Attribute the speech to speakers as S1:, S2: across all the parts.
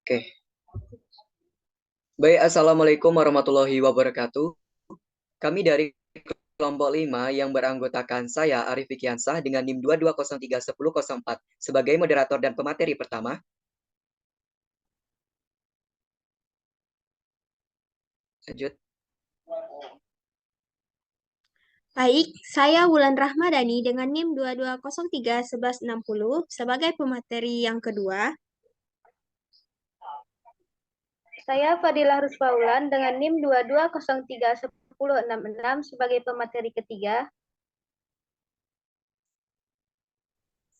S1: Oke. Baik, Assalamualaikum warahmatullahi wabarakatuh. Kami dari kelompok 5 yang beranggotakan saya, Arif Fikriansah, dengan NIM 22031004 sebagai moderator dan pemateri pertama. Lanjut.
S2: Baik, saya Wulan Rahmadani dengan NIM 22031160 sebagai pemateri yang kedua.
S3: Saya Fadilah Rusfaulan dengan NIM 22031066 sebagai pemateri ketiga.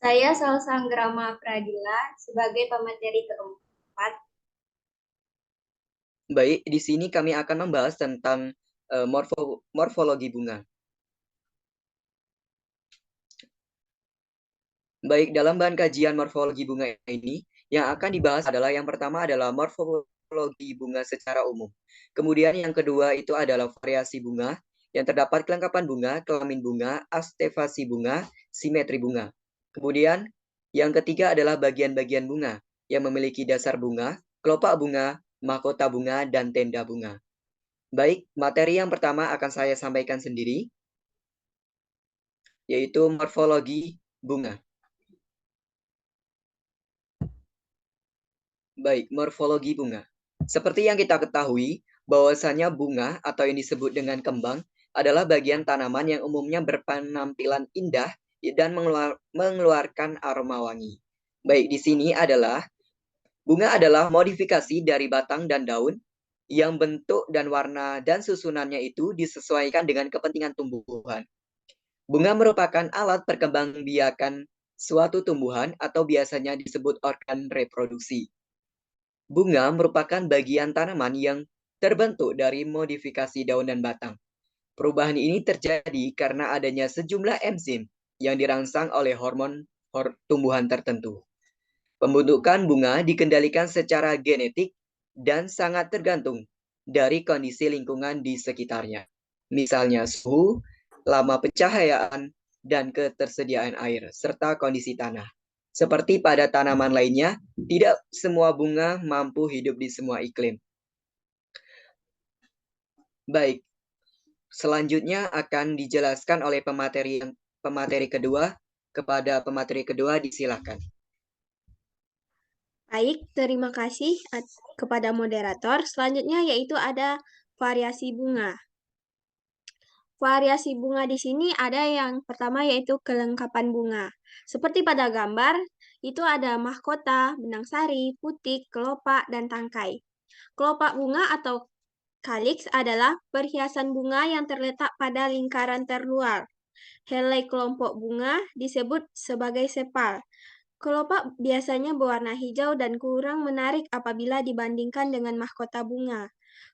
S4: Saya Salsanggrama Pradila sebagai pemateri keempat.
S1: Baik, di sini kami akan membahas tentang morfologi bunga. Baik, dalam bahan kajian morfologi bunga ini, yang akan dibahas adalah yang pertama adalah morfologi bunga secara umum. Kemudian yang kedua itu adalah variasi bunga, yang terdapat kelengkapan bunga, kelamin bunga, astefasi bunga, simetri bunga. Kemudian yang ketiga adalah bagian-bagian bunga, yang memiliki dasar bunga, kelopak bunga, mahkota bunga, dan tenda bunga. Baik, materi yang pertama akan saya sampaikan sendiri, yaitu morfologi bunga. Baik, morfologi bunga. Seperti yang kita ketahui, bahwasanya bunga atau yang disebut dengan kembang adalah bagian tanaman yang umumnya berpenampilan indah dan mengeluarkan aroma wangi. Baik, di sini adalah bunga adalah modifikasi dari batang dan daun yang bentuk dan warna dan susunannya itu disesuaikan dengan kepentingan tumbuhan. Bunga merupakan alat perkembangbiakan suatu tumbuhan atau biasanya disebut organ reproduksi. Bunga merupakan bagian tanaman yang terbentuk dari modifikasi daun dan batang. Perubahan ini terjadi karena adanya sejumlah enzim yang dirangsang oleh hormon tumbuhan tertentu. Pembentukan bunga dikendalikan secara genetik dan sangat tergantung dari kondisi lingkungan di sekitarnya. Misalnya suhu, lama pencahayaan, dan ketersediaan air, serta kondisi tanah. Seperti pada tanaman lainnya, tidak semua bunga mampu hidup di semua iklim. Baik, selanjutnya akan dijelaskan oleh pemateri kedua. Kepada pemateri kedua, disilakan.
S2: Baik, terima kasih kepada moderator. Selanjutnya yaitu ada variasi bunga. Variasi bunga di sini ada yang pertama yaitu kelengkapan bunga. Seperti pada gambar, itu ada mahkota, benang sari, putik, kelopak, dan tangkai. Kelopak bunga atau calyx adalah perhiasan bunga yang terletak pada lingkaran terluar. Helai kelompok bunga disebut sebagai sepal. Kelopak biasanya berwarna hijau dan kurang menarik apabila dibandingkan dengan mahkota bunga.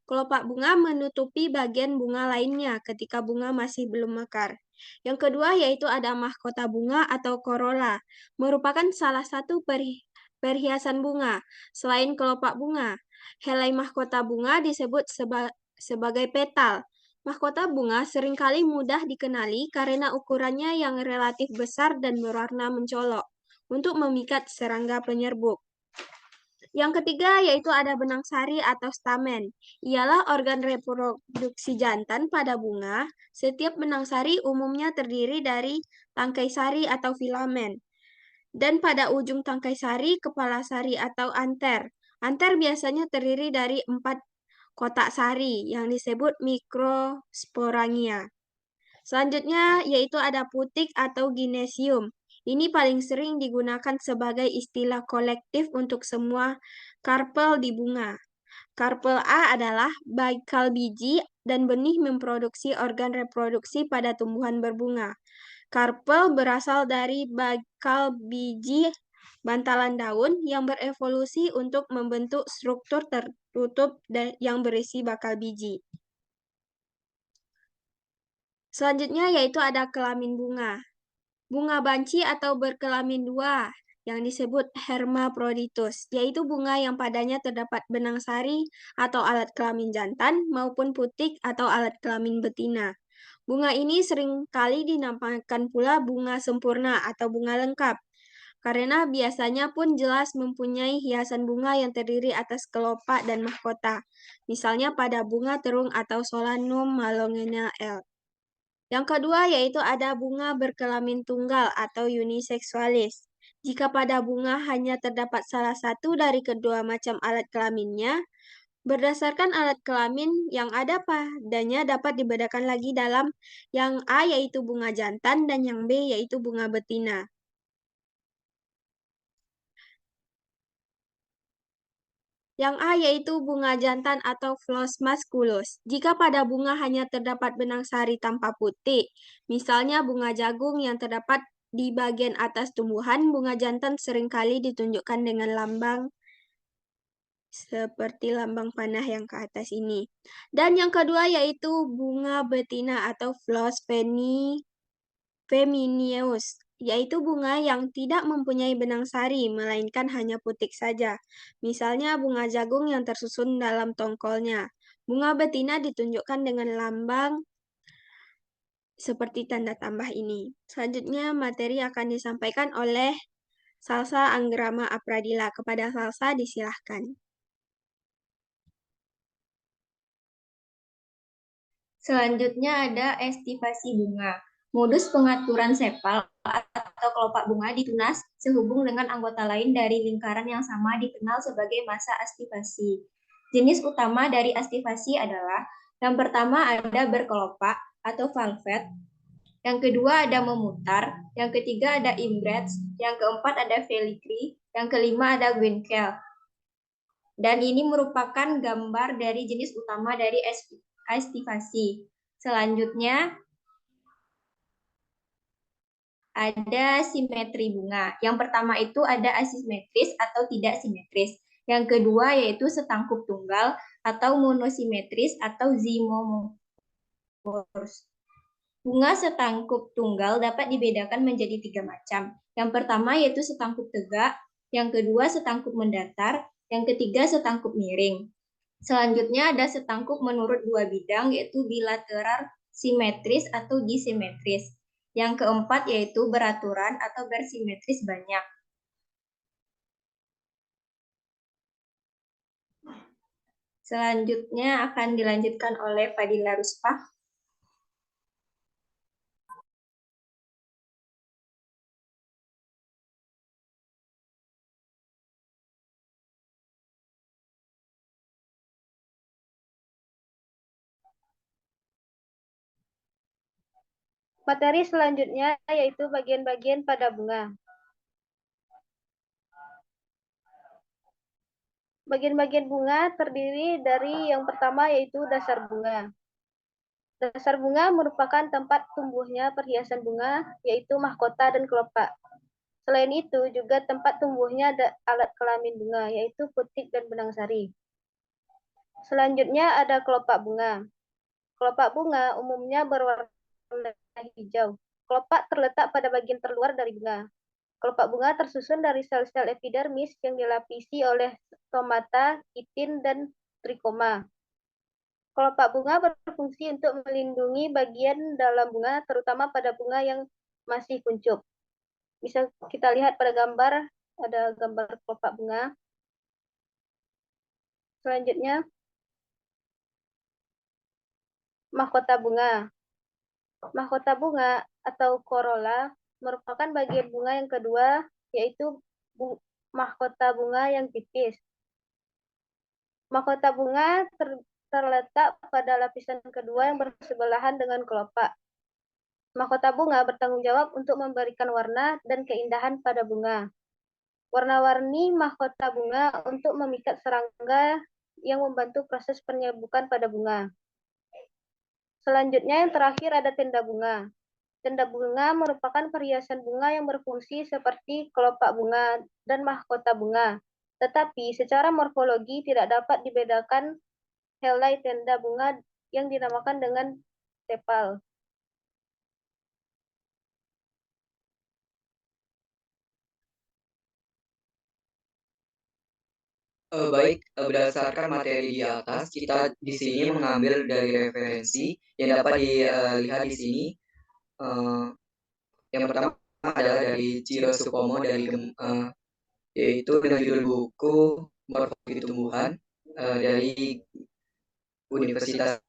S2: Kelopak bunga menutupi bagian bunga lainnya ketika bunga masih belum mekar. Yang kedua yaitu ada mahkota bunga atau corolla, merupakan salah satu perhiasan bunga. Selain kelopak bunga, helai mahkota bunga disebut sebagai petal. Mahkota bunga seringkali mudah dikenali karena ukurannya yang relatif besar dan berwarna mencolok untuk memikat serangga penyerbuk. Yang ketiga yaitu ada benang sari atau stamen. Ialah organ reproduksi jantan pada bunga. Setiap benang sari umumnya terdiri dari tangkai sari atau filamen. Dan pada ujung tangkai sari, kepala sari atau anter. Anter biasanya terdiri dari 4 kotak sari yang disebut mikrosporangia. Selanjutnya yaitu ada putik atau ginesium. Ini paling sering digunakan sebagai istilah kolektif untuk semua karpel di bunga. Karpel A adalah bakal biji dan benih memproduksi organ reproduksi pada tumbuhan berbunga. Karpel berasal dari bakal biji bantalan daun yang berevolusi untuk membentuk struktur tertutup yang berisi bakal biji. Selanjutnya yaitu ada kelamin bunga. Bunga banci atau berkelamin dua yang disebut hermaphroditus, yaitu bunga yang padanya terdapat benang sari atau alat kelamin jantan maupun putik atau alat kelamin betina. Bunga ini seringkali dinamakan pula bunga sempurna atau bunga lengkap, karena biasanya pun jelas mempunyai hiasan bunga yang terdiri atas kelopak dan mahkota, misalnya pada bunga terung atau Solanum malongena L. Yang kedua yaitu ada bunga berkelamin tunggal atau uniseksualis. Jika pada bunga hanya terdapat salah satu dari kedua macam alat kelaminnya, berdasarkan alat kelamin yang ada padanya dapat dibedakan lagi dalam yang A yaitu bunga jantan dan yang B yaitu bunga betina. Yang A yaitu bunga jantan atau Phlox masculus. Jika pada bunga hanya terdapat benang sari tanpa putik, misalnya bunga jagung yang terdapat di bagian atas tumbuhan, bunga jantan seringkali ditunjukkan dengan lambang seperti lambang panah yang ke atas ini. Dan yang kedua yaitu bunga betina atau Phlox femineus, yaitu bunga yang tidak mempunyai benang sari, melainkan hanya putik saja. Misalnya bunga jagung yang tersusun dalam tongkolnya. Bunga betina ditunjukkan dengan lambang seperti tanda tambah ini. Selanjutnya materi akan disampaikan oleh Salsa Anggrama Apradila. Kepada Salsa disilahkan.
S4: Selanjutnya ada estivasi bunga. Modus pengaturan sepal atau kelopak bunga ditunas sehubung dengan anggota lain dari lingkaran yang sama dikenal sebagai masa estivasi. Jenis utama dari estivasi adalah yang pertama ada berkelopak atau valvet, yang kedua ada memutar, yang ketiga ada imbreds, yang keempat ada filigree, yang kelima ada Winkel. Dan ini merupakan gambar dari jenis utama dari estivasi. Selanjutnya ada simetri bunga. Yang pertama itu ada asimetris atau tidak simetris. Yang kedua yaitu setangkup tunggal atau monosimetris atau zygomorphs. Bunga setangkup tunggal dapat dibedakan menjadi 3 macam. Yang pertama yaitu setangkup tegak, yang kedua setangkup mendatar, yang ketiga setangkup miring. Selanjutnya ada setangkup menurut dua bidang yaitu bilateral simetris atau disimetris. Yang keempat yaitu beraturan atau bersimetris banyak. Selanjutnya akan dilanjutkan oleh Fadila Ruspah.
S3: Materi selanjutnya yaitu bagian-bagian pada bunga. Bagian-bagian bunga terdiri dari yang pertama yaitu dasar bunga. Dasar bunga merupakan tempat tumbuhnya perhiasan bunga, yaitu mahkota dan kelopak. Selain itu, juga tempat tumbuhnya alat kelamin bunga, yaitu putik dan benang sari. Selanjutnya ada kelopak bunga. Kelopak bunga umumnya berwarna hijau. Kelopak terletak pada bagian terluar dari bunga. Kelopak bunga tersusun dari sel-sel epidermis yang dilapisi oleh stomata, kitin, dan trikoma. Kelopak bunga berfungsi untuk melindungi bagian dalam bunga, terutama pada bunga yang masih kuncup. Bisa kita lihat pada gambar, ada gambar kelopak bunga. Selanjutnya, mahkota bunga. Mahkota bunga atau corolla merupakan bagian bunga yang kedua, yaitu mahkota bunga yang tipis. Mahkota bunga terletak pada lapisan kedua yang bersebelahan dengan kelopak. Mahkota bunga bertanggung jawab untuk memberikan warna dan keindahan pada bunga. Warna-warni mahkota bunga untuk memikat serangga yang membantu proses penyerbukan pada bunga. Selanjutnya yang terakhir ada tenda bunga. Tenda bunga merupakan perhiasan bunga yang berfungsi seperti kelopak bunga dan mahkota bunga. Tetapi secara morfologi tidak dapat dibedakan helai tenda bunga yang dinamakan dengan sepal.
S1: Baik, berdasarkan materi di atas, kita di sini mengambil dari referensi yang dapat dilihat di sini. Yang pertama adalah dari Ciro Supomo yaitu dengan judul buku Morfologi Tumbuhan dari Universitas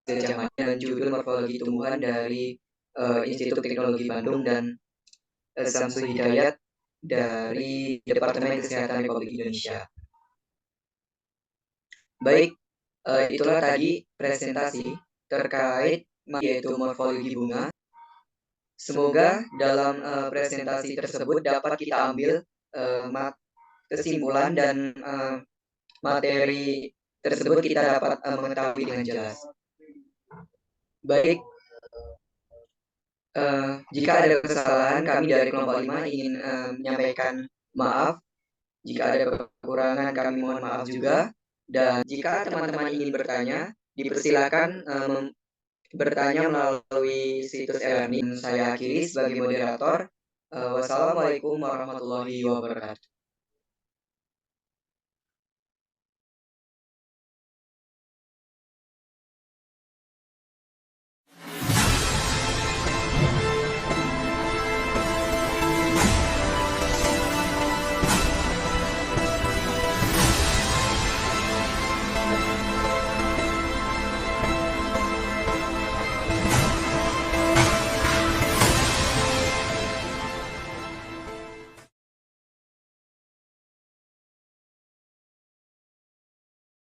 S1: Gajah Mada, dan judul Morfologi Tumbuhan dari Institut Teknologi Bandung, dan Samsu Hidayat dari Departemen Kesehatan Republik Indonesia. Baik, itulah tadi presentasi terkait yaitu morfologi bunga. Semoga dalam presentasi tersebut dapat kita ambil kesimpulan dan materi tersebut kita dapat mengetahui dengan jelas. Baik, jika ada kesalahan, kami dari kelompok 5 ingin menyampaikan maaf. Jika ada kekurangan, kami mohon maaf juga. Dan jika teman-teman ingin bertanya, dipersilakan bertanya melalui situs e-learning. Saya akhiri sebagai moderator. Wassalamualaikum warahmatullahi wabarakatuh.